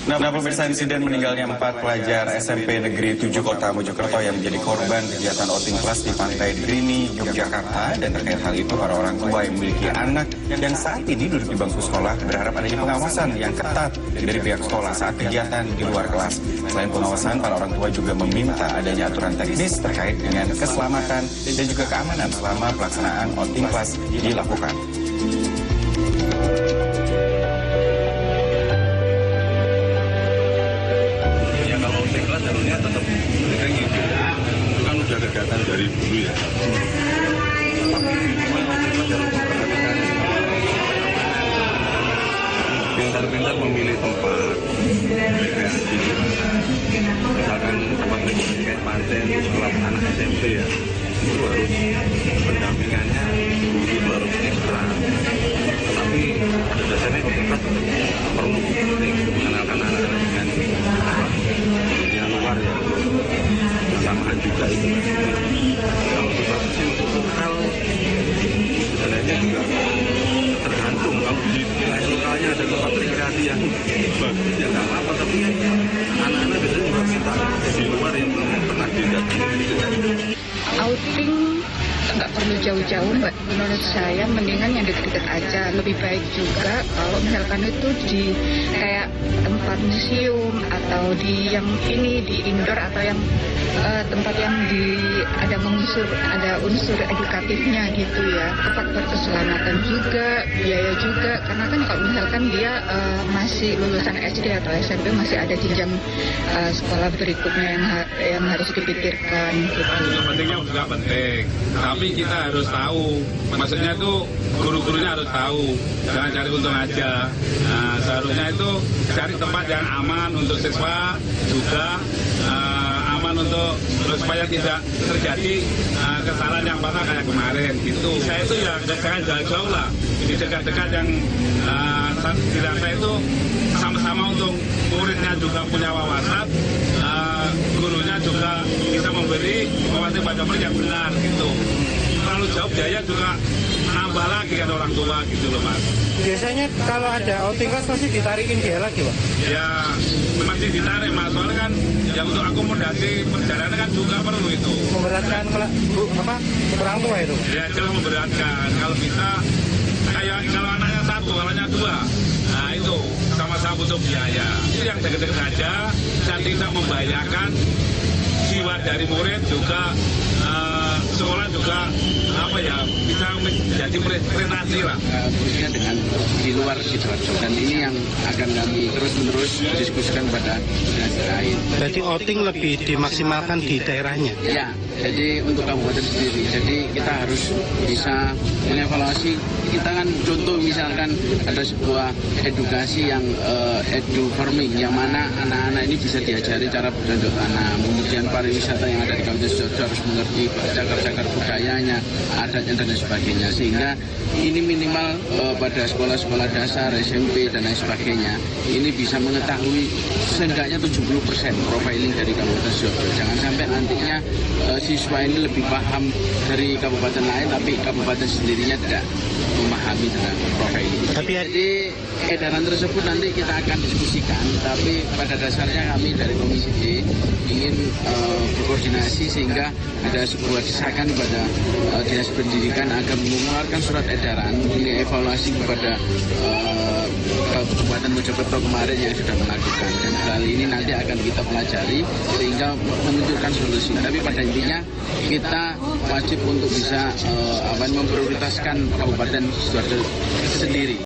Nah, pemirsa, insiden meninggalnya 4 pelajar SMP Negeri 7 Kota Mojokerto yang menjadi korban kegiatan outing kelas di Pantai Drini, Yogyakarta, dan terkait hal itu para orang tua yang memiliki anak yang saat ini duduk di bangku sekolah berharap adanya pengawasan yang ketat dari pihak sekolah saat kegiatan di luar kelas. Selain pengawasan, para orang tua juga meminta adanya aturan teknis terkait dengan keselamatan dan juga keamanan selama pelaksanaan outing kelas dilakukan. Harusnya tetap mereka gitu. Itu kan udah kegiatan dari dulu ya. Pintar-pintar memilih tempat rekreasi. Misalkan tempat kayak pantai sekolah anak SMP ya, itu harus pendampingannya itu harus ekstra. Tapi pada dasarnya kita perlu mengenalkan anak-anak dengan dunia luar ya, kesamaan juga itu. Kalau seperti untuk lokal, sebenarnya juga tergantung. Kalau di wilayah lokalnya ada tempat rekreasi yang bagus ya nggak apa-apa, tapi anak-anak biasanya juga minta di luar yang belum pernah didatangi. Outing nggak perlu jauh-jauh, Mbak. Menurut saya mendingan yang deket-deket aja. Lebih baik juga kalau misalkan itu di kayak tempat museum atau di yang ini di indoor atau yang tempat yang ada unsur edukatifnya gitu ya. Faktor keselamatan juga, biaya juga. Karena kan kalau misalkan dia masih lulusan SD atau SMP masih ada jenjang sekolah berikutnya yang harus dipikirkan. Gitu. Pentingnya juga penting, tapi kita harus tahu, maksudnya itu guru-gurunya harus tahu, jangan cari untung aja. Nah, seharusnya itu cari tempat yang aman untuk siswa, juga aman untuk supaya tidak terjadi kesalahan yang patah kayak kemarin gitu. Saya itu ya jangan jauh-jauh lah, di dekat-dekat yang tidak saya itu sama-sama untuk muridnya juga punya wawasan, gurunya juga bisa memberi wawasan pada murid yang benar gitu. Terlalu jauh biaya juga nambah lagi kan orang tua gitu loh, Mas. Biasanya kalau ada outing kelas pasti ditarikin biaya lagi, Pak? Ya masih ditarik, Mas, soalnya kan ya untuk akomodasi perjalanan kan juga perlu itu. Memberatkan orang tua itu? Ya jelas memberatkan. Kalau bisa kayak kalau anaknya satu, anaknya dua, nah itu sama-sama butuh biaya. Itu yang deket-deket saja dan tidak membahayakan jiwa dari murid juga, sekolah juga bisa menjadi prestasi lah. Khususnya dengan di luar Sidoarjo, dan ini yang akan kami terus-menerus diskusikan pada dinasti lain. Jadi outing lebih dimaksimalkan di daerahnya? Ya, jadi untuk kabupaten sendiri. Jadi kita harus bisa mengevaluasi. Kita kan contoh misalkan ada sebuah edukasi yang edu farming, yang mana anak-anak ini bisa diajari cara bercocok tanam, kemudian pariwisata yang ada di Kabupaten Sidoarjo harus mengerti cakar-cakar budayanya, adatnya dan lain sebagainya, sehingga ini minimal pada sekolah-sekolah dasar, SMP dan lain sebagainya ini bisa mengetahui seenggaknya 70% profiling dari Kabupaten Sidoarjo. Jangan sampai nantinya siswa ini lebih paham dari kabupaten lain, tapi kabupaten sendirinya tidak memahami tentang profiling. Jadi edaran tersebut nanti kita akan diskusikan, tapi pada dasarnya kami dari Komisi D ingin berkoordinasi sehingga ada sebuah desakan kepada Dinas Pendidikan agar mengeluarkan surat edaran ini evaluasi kepada Kabupaten Mojokerto kemarin yang sudah melakukan, dan hal ini nanti akan kita pelajari sehingga menunjukkan solusi. Tapi pada intinya kita wajib untuk bisa memprioritaskan Kabupaten Sidoarjo sendiri.